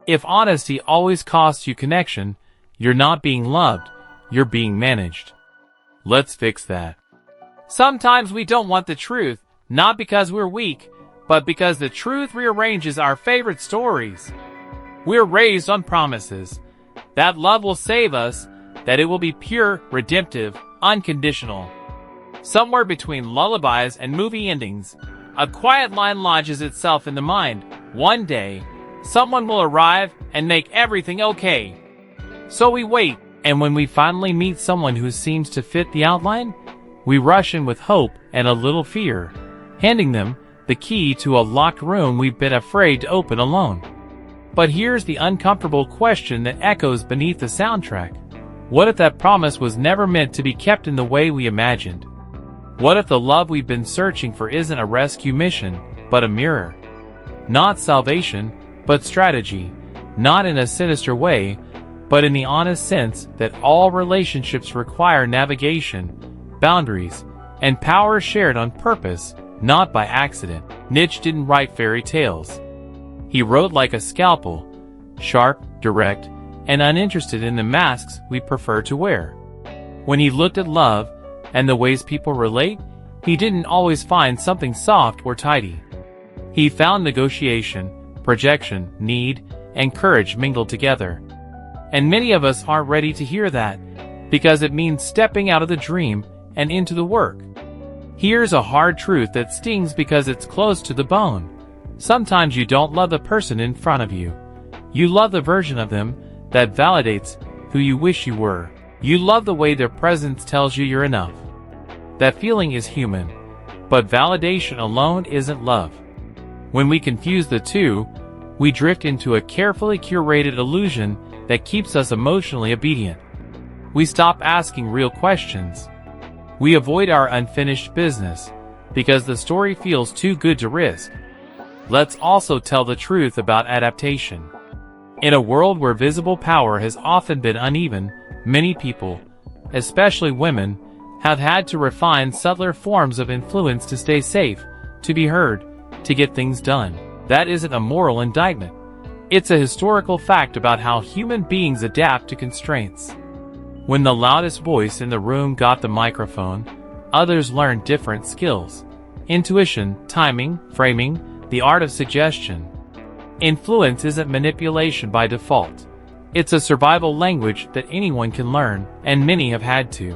If honesty always costs you connection, you're not being loved, you're being managed. Let's fix that. Sometimes we don't want the truth, not because we're weak, but because the truth rearranges our favorite stories. We're raised on promises that love will save us, that it will be pure, redemptive, unconditional. Somewhere between lullabies and movie endings, a quiet line lodges itself in the mind. One day, someone will arrive and make everything okay. So we wait, and when we finally meet someone who seems to fit the outline, we rush in with hope and a little fear, handing them the key to a locked room we've been afraid to open alone. But here's the uncomfortable question that echoes beneath the soundtrack. What if that promise was never meant to be kept in the way we imagined? What if the love we've been searching for isn't a rescue mission, but a mirror? Not salvation, but strategy. Not in a sinister way, but in the honest sense that all relationships require navigation, boundaries, and power shared on purpose, not by accident. Nietzsche didn't write fairy tales. He wrote like a scalpel, sharp, direct, and uninterested in the masks we prefer to wear. When he looked at love and the ways people relate, he didn't always find something soft or tidy. He found negotiation, projection, need, and courage mingled together. And many of us aren't ready to hear that, because it means stepping out of the dream and into the work. Here's a hard truth that stings because it's close to the bone. Sometimes you don't love the person in front of you. You love the version of them that validates who you wish you were. You love the way their presence tells you you're enough. That feeling is human, but validation alone isn't love. When we confuse the two, we drift into a carefully curated illusion that keeps us emotionally obedient. We stop asking real questions. We avoid our unfinished business because the story feels too good to risk. Let's also tell the truth about adaptation. In a world where visible power has often been uneven, many people, especially women, have had to refine subtler forms of influence to stay safe, to be heard, to get things done. That isn't a moral indictment. It's a historical fact about how human beings adapt to constraints. When the loudest voice in the room got the microphone, others learned different skills. Intuition, timing, framing, the art of suggestion. Influence isn't manipulation by default. It's a survival language that anyone can learn, and many have had to.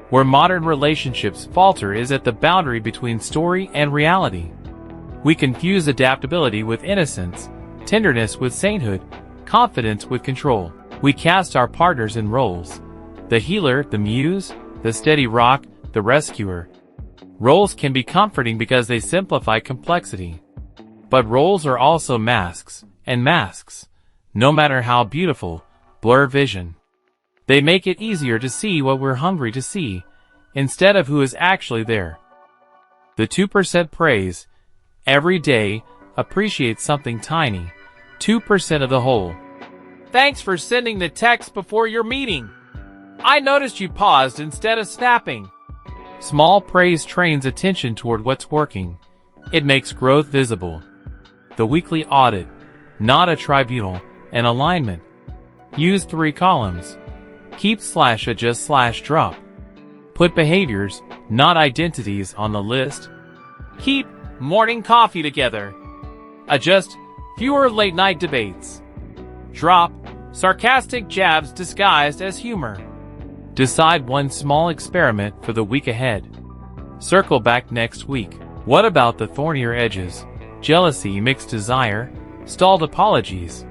Where modern relationships falter is at the boundary between story and reality. We confuse adaptability with innocence, tenderness with sainthood, confidence with control. We cast our partners in roles. The healer, the muse, the steady rock, the rescuer. Roles can be comforting because they simplify complexity. But roles are also masks, and masks, no matter how beautiful, blur vision. They make it easier to see what we're hungry to see, instead of who is actually there. The 2% praise, every day, appreciates something tiny, 2% of the whole. Thanks for sending the text before your meeting. I noticed you paused instead of snapping. Small praise trains attention toward what's working. It makes growth visible. The weekly audit, not a tribunal, an alignment. Use 3 columns. Keep / adjust / drop. Put behaviors, not identities, on the list. Keep morning coffee together. Adjust fewer late night debates. Drop sarcastic jabs disguised as humor. Decide one small experiment for the week ahead. Circle back next week. What about the thornier edges? Jealousy, mixed desire, stalled apologies.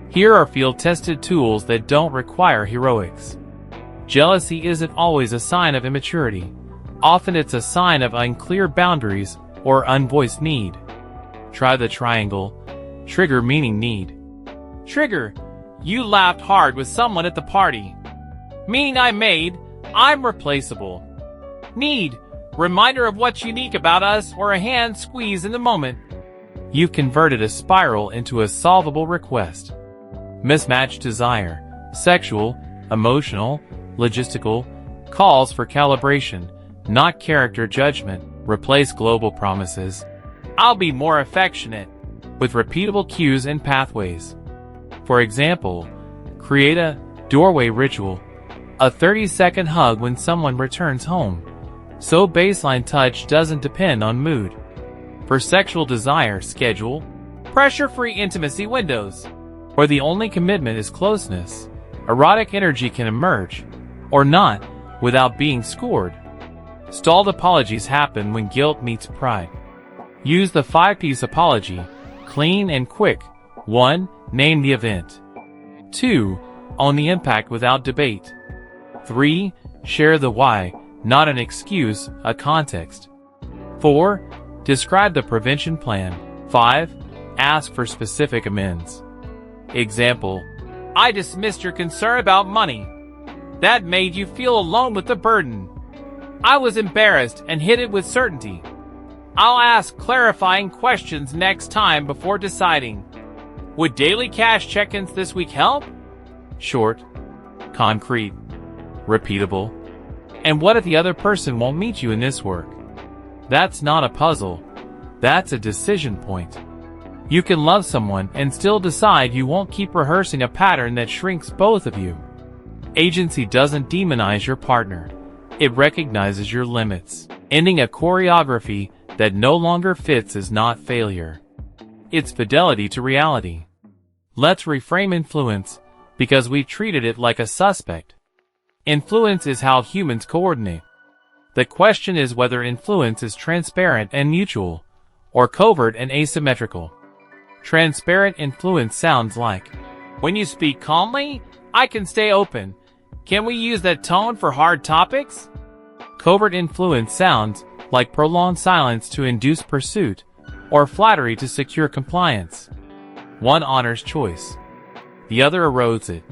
Here are field-tested tools that don't require heroics. Jealousy isn't always a sign of immaturity. Often it's a sign of unclear boundaries or unvoiced need. Try the triangle. Trigger meaning need. Trigger: you laughed hard with someone at the party. Meaning I'm replaceable. Need: reminder of what's unique about us or a hand squeeze in the moment. You've converted a spiral into a solvable request. Mismatched desire: sexual, emotional, logistical, calls for calibration, not character judgment. Replace global promises. I'll be more affectionate, with repeatable cues and pathways. For example, create a doorway ritual, a 30-second hug when someone returns home, so baseline touch doesn't depend on mood. For sexual desire, schedule pressure-free intimacy windows, where the only commitment is closeness. Erotic energy can emerge, or not, without being scored. Stalled apologies happen when guilt meets pride. Use the 5-piece apology, clean and quick. 1. Name the event. 2. Own the impact without debate. 3. Share the why, not an excuse, a context. 4. Describe the prevention plan. 5. Ask for specific amends. Example: I dismissed your concern about money. That made you feel alone with the burden. I was embarrassed and hid it with certainty. I'll ask clarifying questions next time before deciding. Would daily cash check-ins this week help? Short, concrete, repeatable. And what if the other person won't meet you in this work? That's not a puzzle. That's a decision point. You can love someone and still decide you won't keep rehearsing a pattern that shrinks both of you. Agency doesn't demonize your partner. It recognizes your limits. Ending a choreography that no longer fits is not failure. It's fidelity to reality. Let's reframe influence, because we've treated it like a suspect. Influence is how humans coordinate. The question is whether influence is transparent and mutual, or covert and asymmetrical. Transparent influence sounds like, when you speak calmly, I can stay open. Can we use that tone for hard topics? Covert influence sounds like prolonged silence to induce pursuit, or flattery to secure compliance. One honors choice. The other erodes it.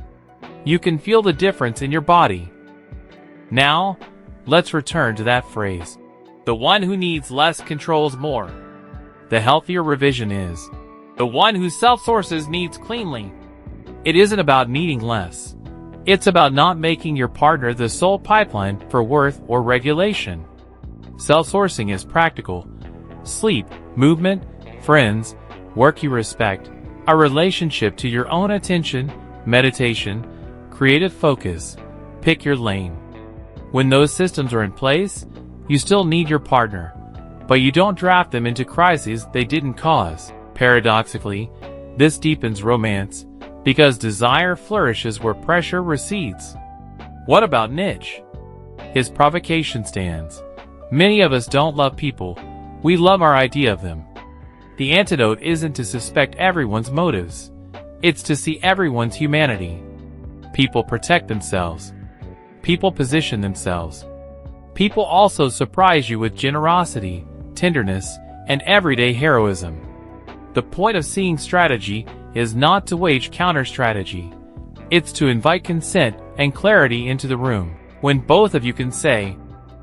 You can feel the difference in your body. Now, let's return to that phrase. The one who needs less controls more. The healthier revision is, the one who self-sources needs cleanly. It isn't about needing less. It's about not making your partner the sole pipeline for worth or regulation. Self-sourcing is practical. Sleep, movement, friends, work you respect, a relationship to your own attention, meditation, creative focus. Pick your lane. When those systems are in place, you still need your partner, but you don't draft them into crises they didn't cause. Paradoxically, this deepens romance, because desire flourishes where pressure recedes. What about niche? His provocation stands. Many of us don't love people, we love our idea of them. The antidote isn't to suspect everyone's motives. It's to see everyone's humanity. People protect themselves. People position themselves. People also surprise you with generosity, tenderness, and everyday heroism. The point of seeing strategy is not to wage counter-strategy. It's to invite consent and clarity into the room. When both of you can say,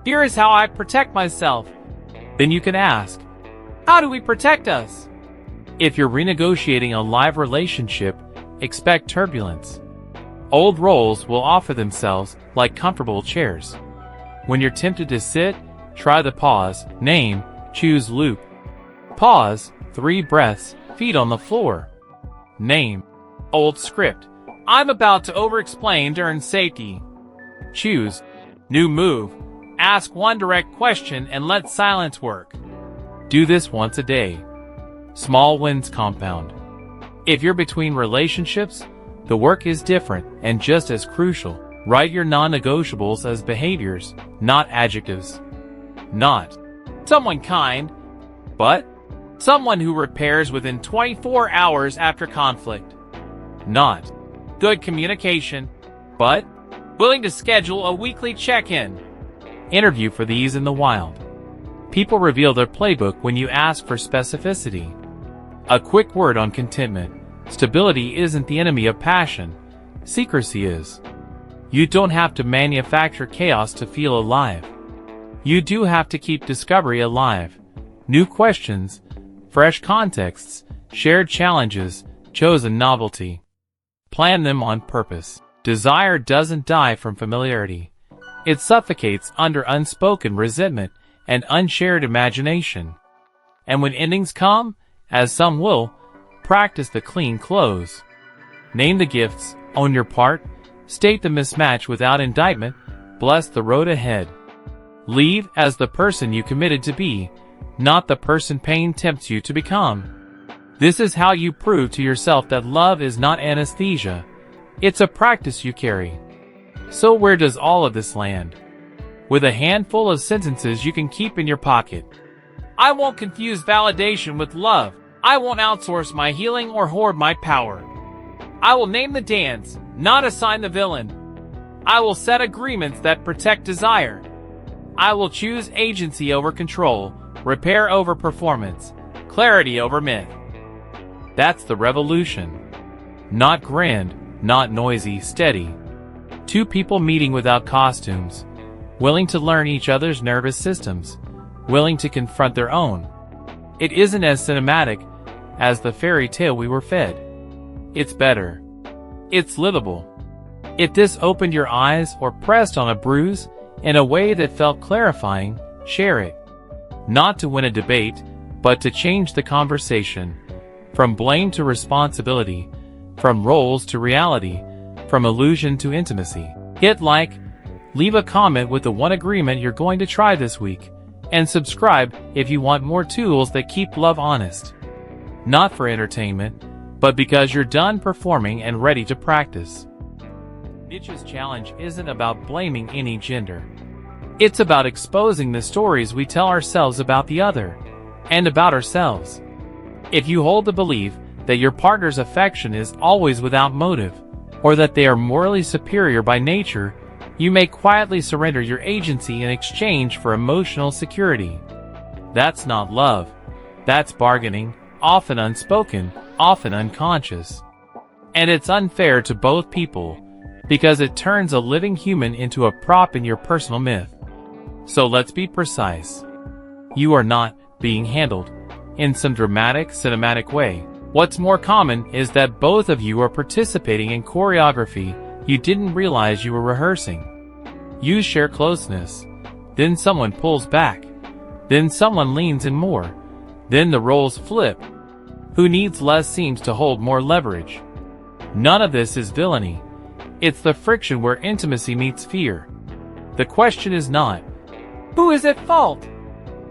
"Here is how I protect myself," then you can ask, "How do we protect us?" If you're renegotiating a live relationship, expect turbulence. Old roles will offer themselves like comfortable chairs. When you're tempted to sit, try the pause, name, choose loop. Pause, 3 breaths, feet on the floor. Name, old script. I'm about to over-explain during safety. Choose, new move. Ask one direct question and let silence work. Do this once a day. Small wins compound. If you're between relationships, the work is different and just as crucial. Write your non-negotiables as behaviors, not adjectives. Not someone kind, but someone who repairs within 24 hours after conflict. Not good communication, but willing to schedule a weekly check-in. Interview for these in the wild. People reveal their playbook when you ask for specificity. A quick word on contentment. Stability isn't the enemy of passion. Secrecy is. You don't have to manufacture chaos to feel alive. You do have to keep discovery alive. New questions, fresh contexts, shared challenges, chosen novelty. Plan them on purpose. Desire doesn't die from familiarity. It suffocates under unspoken resentment and unshared imagination. And when endings come, as some will, practice the clean close. Name the gifts, own your part, state the mismatch without indictment, bless the road ahead. Leave as the person you committed to be, not the person pain tempts you to become. This is how you prove to yourself that love is not anesthesia. It's a practice you carry. So where does all of this land? With a handful of sentences you can keep in your pocket. I won't confuse validation with love. I won't outsource my healing or hoard my power. I will name the dance, not assign the villain. I will set agreements that protect desire. I will choose agency over control, repair over performance, clarity over myth. That's the revolution. Not grand, not noisy, steady. Two people meeting without costumes, willing to learn each other's nervous systems, willing to confront their own. It isn't as cinematic as the fairy tale we were fed. It's better. It's livable. If this opened your eyes or pressed on a bruise in a way that felt clarifying, share it. Not to win a debate, but to change the conversation. From blame to responsibility, from roles to reality, from illusion to intimacy. Hit like, leave a comment with the one agreement you're going to try this week, and subscribe if you want more tools that keep love honest. Not for entertainment, but because you're done performing and ready to practice. Niche's challenge isn't about blaming any gender. It's about exposing the stories we tell ourselves about the other, and about ourselves. If you hold the belief that your partner's affection is always without motive, or that they are morally superior by nature, you may quietly surrender your agency in exchange for emotional security. That's not love. That's bargaining, often unspoken, often unconscious. And it's unfair to both people, because it turns a living human into a prop in your personal myth. So let's be precise. You are not being handled in some dramatic, cinematic way. What's more common is that both of you are participating in choreography you didn't realize you were rehearsing. You share closeness, then someone pulls back, then someone leans in more, then the roles flip. Who needs less seems to hold more leverage. None of this is villainy. It's the friction where intimacy meets fear. The question is not, who is at fault?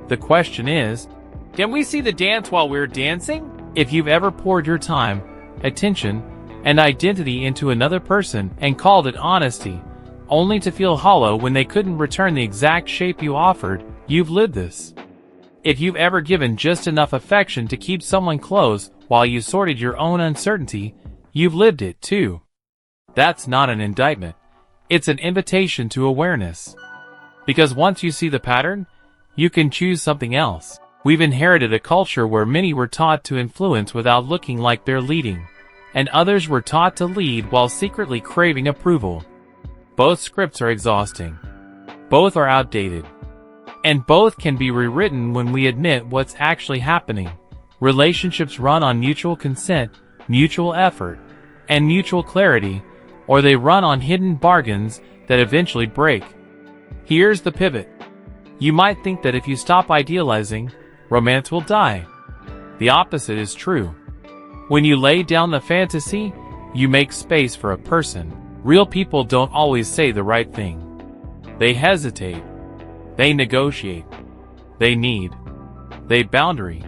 The question is, can we see the dance while we're dancing? If you've ever poured your time, attention, and identity into another person and called it honesty, only to feel hollow when they couldn't return the exact shape you offered, you've lived this. If you've ever given just enough affection to keep someone close while you sorted your own uncertainty, you've lived it too. That's not an indictment. It's an invitation to awareness. Because once you see the pattern, you can choose something else. We've inherited a culture where many were taught to influence without looking like they're leading, and others were taught to lead while secretly craving approval. Both scripts are exhausting. Both are outdated. And both can be rewritten when we admit what's actually happening. Relationships run on mutual consent, mutual effort, and mutual clarity, or they run on hidden bargains that eventually break. Here's the pivot. You might think that if you stop idealizing, romance will die. The opposite is true. When you lay down the fantasy, you make space for a person. Real people don't always say the right thing. They hesitate. They negotiate. They need. They boundary.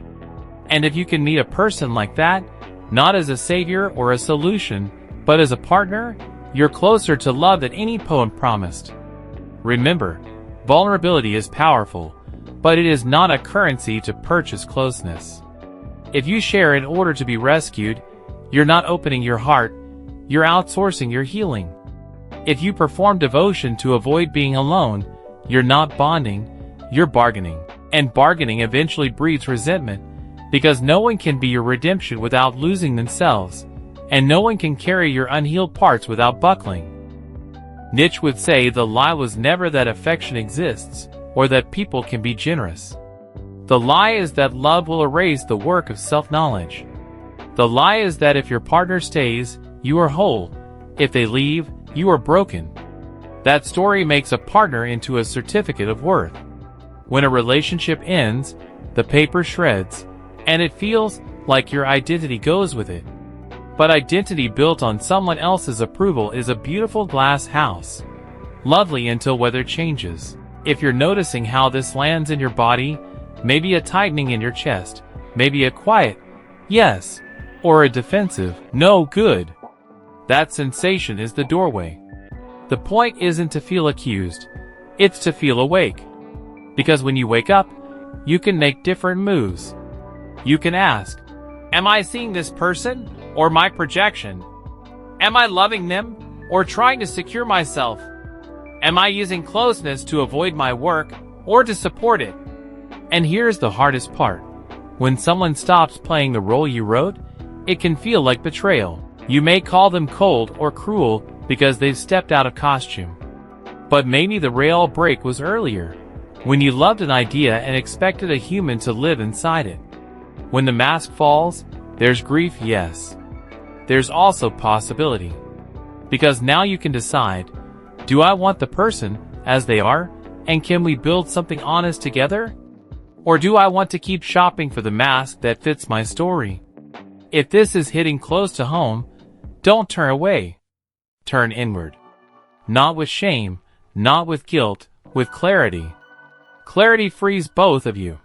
And if you can meet a person like that, not as a savior or a solution, but as a partner, you're closer to love than any poem promised. Remember, vulnerability is powerful, but it is not a currency to purchase closeness. If you share in order to be rescued, you're not opening your heart, you're outsourcing your healing. If you perform devotion to avoid being alone, you're not bonding, you're bargaining. And bargaining eventually breeds resentment, because no one can be your redemption without losing themselves, and no one can carry your unhealed parts without buckling. Nietzsche would say the lie was never that affection exists, or that people can be generous. The lie is that love will erase the work of self-knowledge. The lie is that if your partner stays, you are whole. If they leave, you are broken. That story makes a partner into a certificate of worth. When a relationship ends, the paper shreds, and it feels like your identity goes with it. But identity built on someone else's approval is a beautiful glass house. Lovely until weather changes. If you're noticing how this lands in your body, maybe a tightening in your chest, maybe a quiet, yes, or a defensive, no good. That sensation is the doorway. The point isn't to feel accused, it's to feel awake. Because when you wake up, you can make different moves. You can ask, am I seeing this person, or my projection? Am I loving them, or trying to secure myself? Am I using closeness to avoid my work, or to support it? And here's the hardest part. When someone stops playing the role you wrote, it can feel like betrayal. You may call them cold or cruel because they've stepped out of costume. But maybe the real break was earlier, when you loved an idea and expected a human to live inside it. When the mask falls, there's grief, yes. There's also possibility. Because now you can decide, do I want the person as they are, and can we build something honest together? Or do I want to keep shopping for the mask that fits my story? If this is hitting close to home, don't turn away. Turn inward. Not with shame, not with guilt, with clarity. Clarity frees both of you.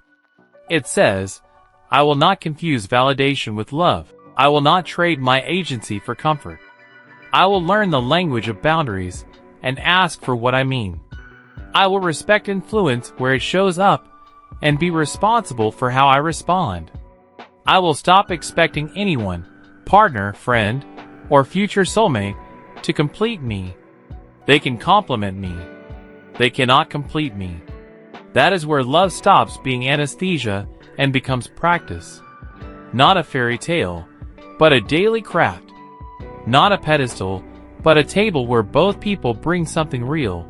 It says, I will not confuse validation with love. I will not trade my agency for comfort. I will learn the language of boundaries and ask for what I mean. I will respect influence where it shows up and be responsible for how I respond. I will stop expecting anyone, partner, friend, or future soulmate, to complete me. They can complement me. They cannot complete me. That is where love stops being anesthesia and becomes practice. Not a fairy tale, but a daily craft. Not a pedestal, but a table where both people bring something real.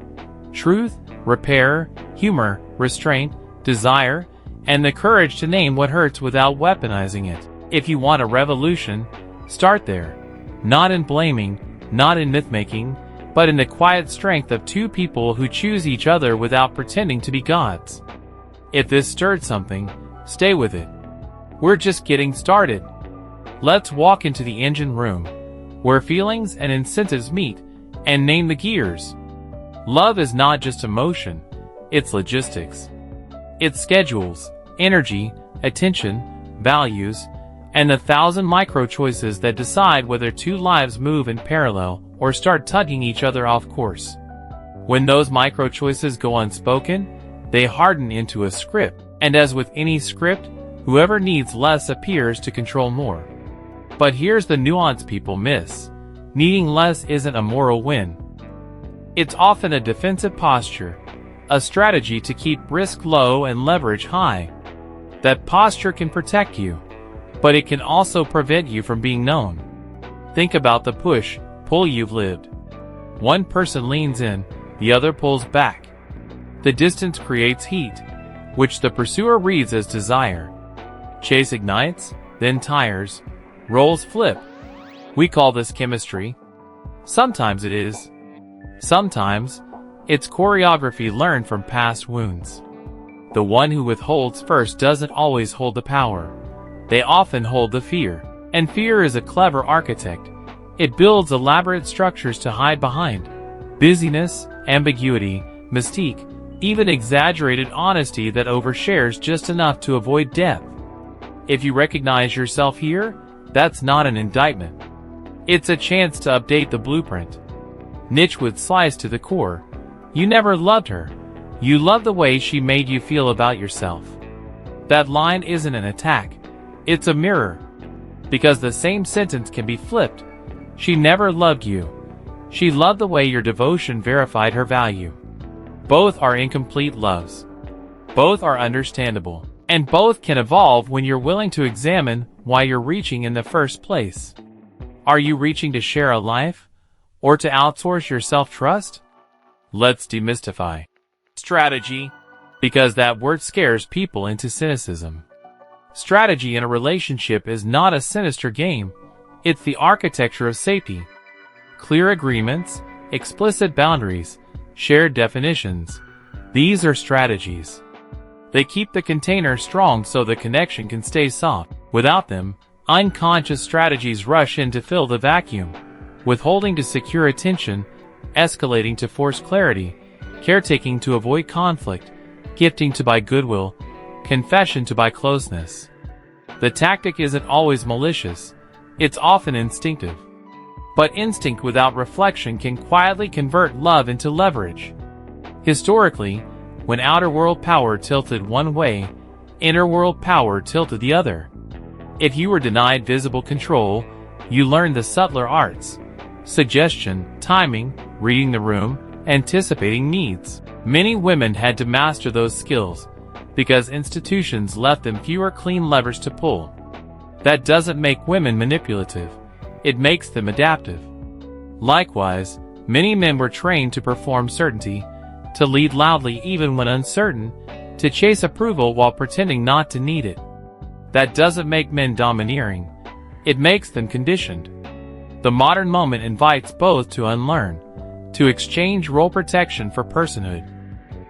Truth, repair, humor, restraint, desire, and the courage to name what hurts without weaponizing it. If you want a revolution, start there. Not in blaming, not in myth-making, but in the quiet strength of two people who choose each other without pretending to be gods. If this stirred something, stay with it. We're just getting started. Let's walk into the engine room, where feelings and incentives meet, and name the gears. Love is not just emotion, it's logistics. It's schedules, energy, attention, values, and 1,000 micro-choices that decide whether two lives move in parallel or start tugging each other off course. When those micro-choices go unspoken, they harden into a script, and as with any script, whoever needs less appears to control more. But here's the nuance people miss. Needing less isn't a moral win. It's often a defensive posture, a strategy to keep risk low and leverage high. That posture can protect you, but it can also prevent you from being known. Think about the push-pull you've lived. One person leans in, the other pulls back. The distance creates heat, which the pursuer reads as desire. Chase ignites, then tires, roles flip. We call this chemistry. Sometimes it is. Sometimes, it's choreography learned from past wounds. The one who withholds first doesn't always hold the power. They often hold the fear. And fear is a clever architect. It builds elaborate structures to hide behind. Busyness, ambiguity, mystique, even exaggerated honesty that overshares just enough to avoid depth. If you recognize yourself here, that's not an indictment. It's a chance to update the blueprint. Niche would slice to the core. You never loved her. You loved the way she made you feel about yourself. That line isn't an attack. It's a mirror. Because the same sentence can be flipped. She never loved you. She loved the way your devotion verified her value. Both are incomplete loves. Both are understandable. And both can evolve when you're willing to examine why you're reaching in the first place. Are you reaching to share a life? Or to outsource your self-trust? Let's demystify strategy, because that word scares people into cynicism. Strategy in a relationship is not a sinister game. It's the architecture of safety. Clear agreements, explicit boundaries, shared definitions. These are strategies. They keep the container strong so the connection can stay soft. Without them, Unconscious strategies rush in to fill the vacuum, withholding to secure attention, escalating to force clarity, caretaking to avoid conflict, gifting to buy goodwill, confession to buy closeness. The tactic isn't always malicious, it's often instinctive. But instinct without reflection can quietly convert love into leverage. Historically, when outer world power tilted one way, inner world power tilted the other. If you were denied visible control, you learned the subtler arts: suggestion, timing, reading the room, anticipating needs. Many women had to master those skills because institutions left them fewer clean levers to pull. That doesn't make women manipulative. It makes them adaptive. Likewise, many men were trained to perform certainty, to lead loudly even when uncertain, to chase approval while pretending not to need it. That doesn't make men domineering. It makes them conditioned. The modern moment invites both to unlearn, to exchange role protection for personhood.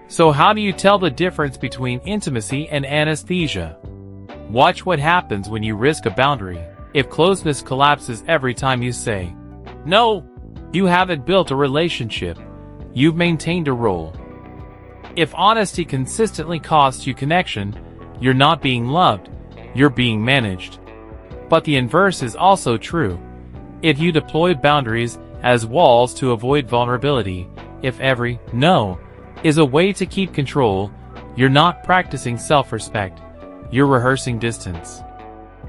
So how do you tell the difference between intimacy and anesthesia? Watch what happens when you risk a boundary. If closeness collapses every time you say no, you haven't built a relationship. You've maintained a role. If honesty consistently costs you connection, you're not being loved, you're being managed. But the inverse is also true. If you deploy boundaries as walls to avoid vulnerability, if every no is a way to keep control, you're not practicing self-respect, you're rehearsing distance.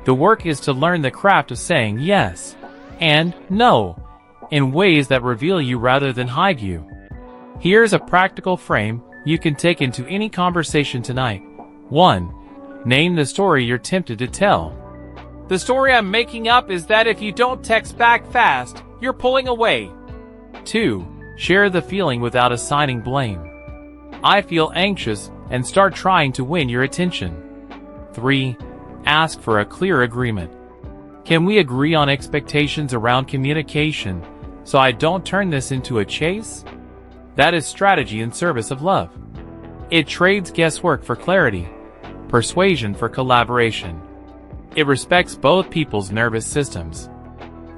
The work is to learn the craft of saying yes and no in ways that reveal you rather than hide you. Here's a practical frame you can take into any conversation tonight. 1. Name the story you're tempted to tell. The story I'm making up is that if you don't text back fast, you're pulling away. 2. Share the feeling without assigning blame. I feel anxious, and start trying to win your attention. 3. Ask for a clear agreement. Can we agree on expectations around communication so I don't turn this into a chase? That is strategy in service of love. It trades guesswork for clarity, persuasion for collaboration. It respects both people's nervous systems.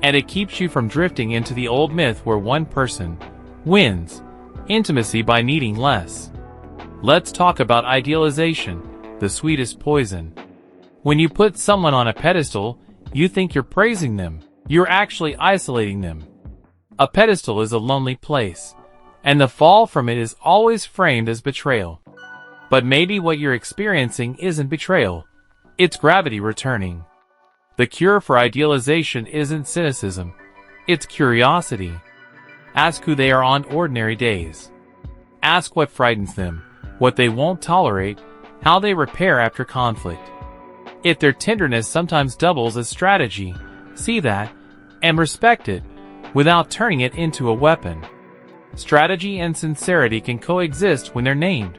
And it keeps you from drifting into the old myth where one person wins intimacy by needing less. Let's talk about idealization, the sweetest poison. When you put someone on a pedestal, you think you're praising them. You're actually isolating them. A pedestal is a lonely place, and the fall from it is always framed as betrayal. But maybe what you're experiencing isn't betrayal. It's gravity returning. The cure for idealization isn't cynicism. It's curiosity. Ask who they are on ordinary days. Ask what frightens them, what they won't tolerate, how they repair after conflict. If their tenderness sometimes doubles as strategy, see that, and respect it, without turning it into a weapon. Strategy and sincerity can coexist when they're named.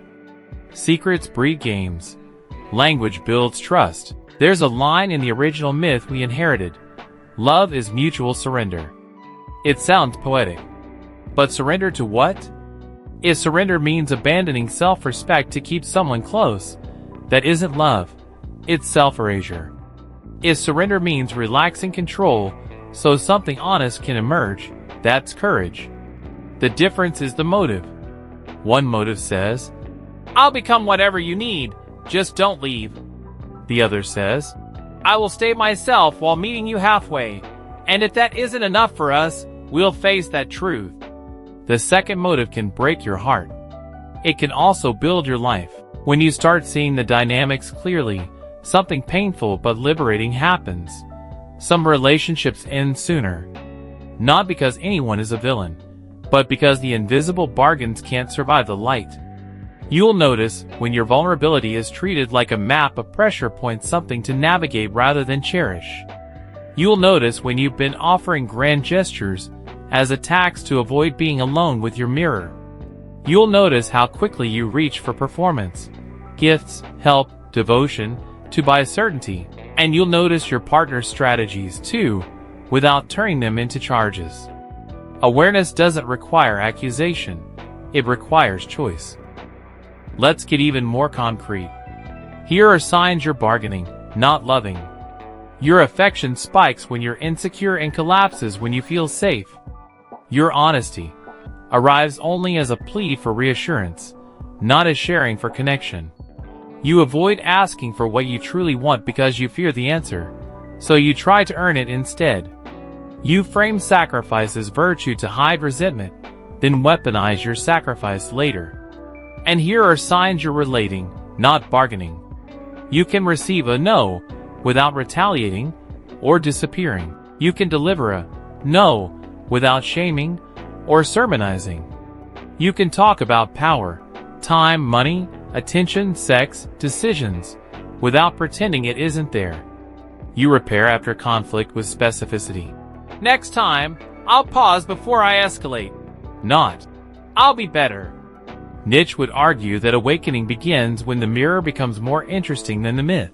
Secrets breed games. Language builds trust. There's a line in the original myth we inherited. Love is mutual surrender. It sounds poetic. But surrender to what? If surrender means abandoning self-respect to keep someone close, that isn't love. It's self-erasure. If surrender means relaxing control so something honest can emerge, that's courage. The difference is the motive. One motive says, I'll become whatever you need, just don't leave. The other says, I will stay myself while meeting you halfway, and if that isn't enough for us, we'll face that truth. The second motive can break your heart. It can also build your life. When you start seeing the dynamics clearly, something painful but liberating happens. Some relationships end sooner. Not because anyone is a villain, but because the invisible bargains can't survive the light. You'll notice when your vulnerability is treated like a map of pressure points, something to navigate rather than cherish. You'll notice when you've been offering grand gestures as attacks to avoid being alone with your mirror. You'll notice how quickly you reach for performance, gifts, help, devotion, to buy certainty. And you'll notice your partner's strategies too, without turning them into charges. Awareness doesn't require accusation. It requires choice. Let's get even more concrete. Here are signs you're bargaining, not loving. Your affection spikes when you're insecure and collapses when you feel safe. Your honesty arrives only as a plea for reassurance, not as sharing for connection. You avoid asking for what you truly want because you fear the answer, so you try to earn it instead. You frame sacrifice as virtue to hide resentment, then weaponize your sacrifice later. And here are signs you're relating, not bargaining. You can receive a no without retaliating or disappearing. You can deliver a no without shaming or sermonizing. You can talk about power, time, money, attention, sex, decisions, without pretending it isn't there. You repair after conflict with specificity. Next time, I'll pause before I escalate. Not, I'll be better. Nietzsche would argue that awakening begins when the mirror becomes more interesting than the myth.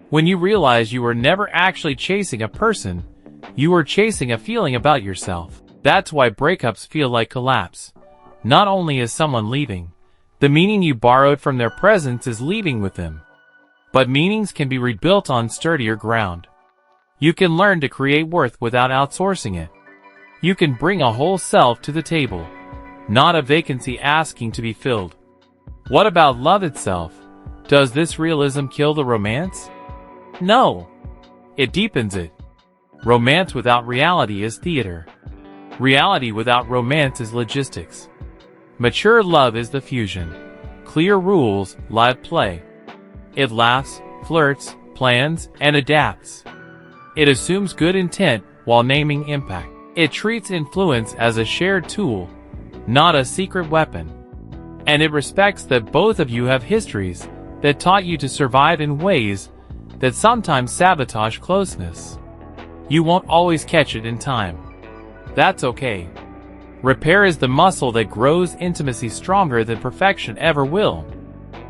When you realize you were never actually chasing a person, you were chasing a feeling about yourself. That's why breakups feel like collapse. Not only is someone leaving, the meaning you borrowed from their presence is leaving with them. But meanings can be rebuilt on sturdier ground. You can learn to create worth without outsourcing it. You can bring a whole self to the table, not a vacancy asking to be filled. What about love itself? Does this realism kill the romance? No. It deepens it. Romance without reality is theater. Reality without romance is logistics. Mature love is the fusion. Clear rules, live play. It laughs, flirts, plans, and adapts. It assumes good intent while naming impact. It treats influence as a shared tool, not a secret weapon. And it respects that both of you have histories that taught you to survive in ways that sometimes sabotage closeness. You won't always catch it in time. That's okay. Repair is the muscle that grows intimacy stronger than perfection ever will.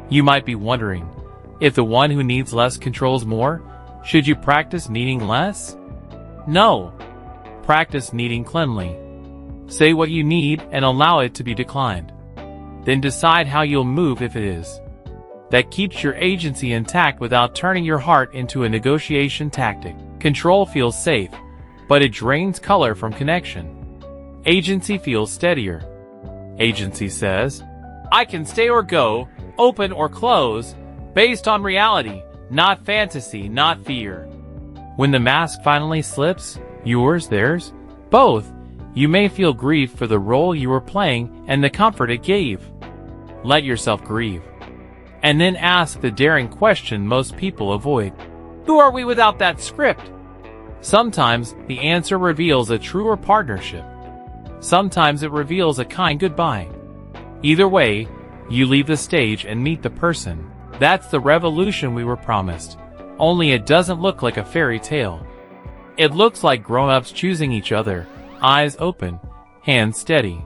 You might be wondering, if the one who needs less controls more, should you practice needing less? No. Practice needing cleanly. Say what you need and allow it to be declined. Then decide how you'll move if it is. That keeps your agency intact without turning your heart into a negotiation tactic. Control feels safe, but it drains color from connection. Agency feels steadier. Agency says, I can stay or go, open or close, based on reality, not fantasy, not fear. When the mask finally slips, yours, theirs, both, you may feel grief for the role you were playing and the comfort it gave. Let yourself grieve. And then ask the daring question most people avoid. Who are we without that script? Sometimes the answer reveals a truer partnership. Sometimes it reveals a kind goodbye. Either way, you leave the stage and meet the person. That's the revolution we were promised. Only it doesn't look like a fairy tale. It looks like grown-ups choosing each other, eyes open, hands steady.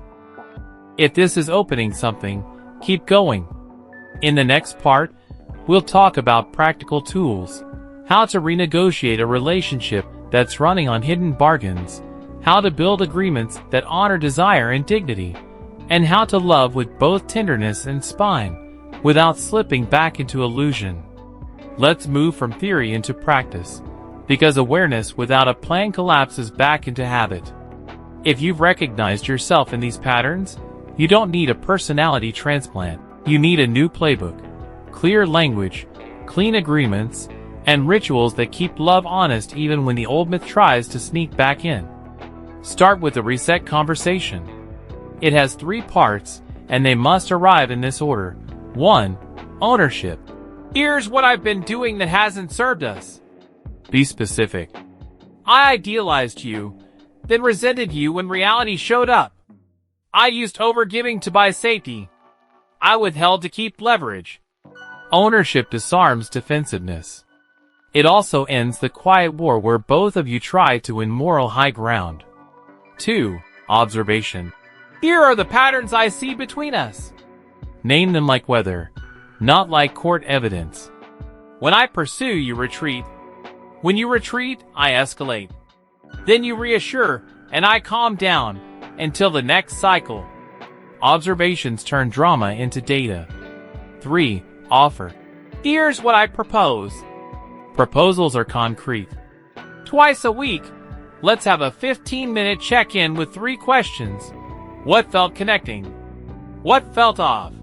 If this is opening something, keep going. In the next part, we'll talk about practical tools, how to renegotiate a relationship that's running on hidden bargains, how to build agreements that honor desire and dignity, and how to love with both tenderness and spine, without slipping back into illusion. Let's move from theory into practice, because awareness without a plan collapses back into habit. If you've recognized yourself in these patterns, you don't need a personality transplant. You need a new playbook, clear language, clean agreements, and rituals that keep love honest even when the old myth tries to sneak back in. Start with the reset conversation. It has 3 parts, and they must arrive in this order. 1. Ownership. Here's what I've been doing that hasn't served us. Be specific. I idealized you, then resented you when reality showed up. I used overgiving to buy safety. I withheld to keep leverage. Ownership disarms defensiveness. It also ends the quiet war where both of you try to win moral high ground. 2. Observation. Here are the patterns I see between us. Name them like weather, not like court evidence. When I pursue, you retreat. When you retreat, I escalate. Then you reassure, and I calm down, until the next cycle. Observations turn drama into data. 3. Offer. Here's what I propose. Proposals are concrete. Twice a week, let's have a 15-minute check-in with 3 questions. What felt connecting? What felt off?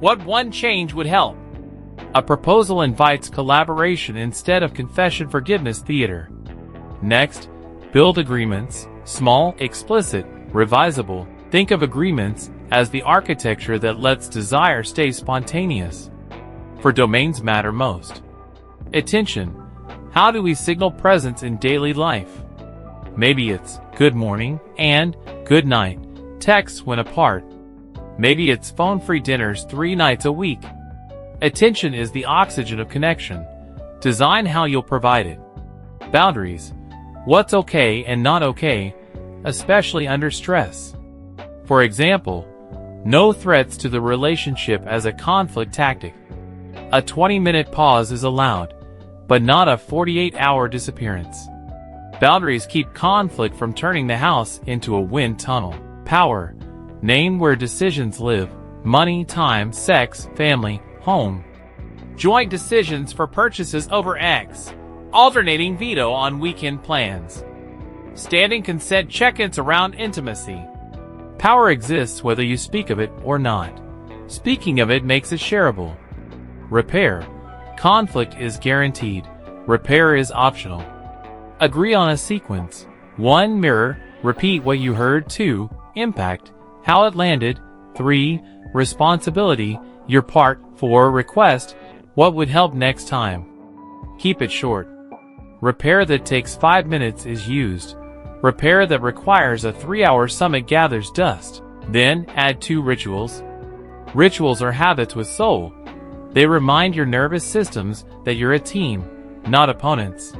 What one change would help? A proposal invites collaboration instead of confession-forgiveness theater. Next, build agreements, small, explicit, revisable. Think of agreements as the architecture that lets desire stay spontaneous. For domains matter most. Attention. How do we signal presence in daily life? Maybe it's good morning and good night texts when apart. Maybe it's phone-free dinners 3 nights a week. Attention is the oxygen of connection. Design how you'll provide it. Boundaries. What's okay and not okay, especially under stress. For example, no threats to the relationship as a conflict tactic. A 20-minute pause is allowed, but not a 48-hour disappearance. Boundaries keep conflict from turning the house into a wind tunnel. Power. Name where decisions live. Money, time, sex, family, home. Joint decisions for purchases over X. Alternating veto on weekend plans. Standing consent check-ins around intimacy. Power exists whether you speak of it or not. Speaking of it makes it shareable. Repair. Conflict is guaranteed. Repair is optional. Agree on a sequence. 1. Mirror. Repeat what you heard. 2. Impact. How it landed. 3. Responsibility. Your part. 4. Request. What would help next time? Keep it short. Repair that takes 5 minutes is used. Repair that requires a 3-hour summit gathers dust. Then, add 2 rituals. Rituals are habits with soul. They remind your nervous systems that you're a team, not opponents.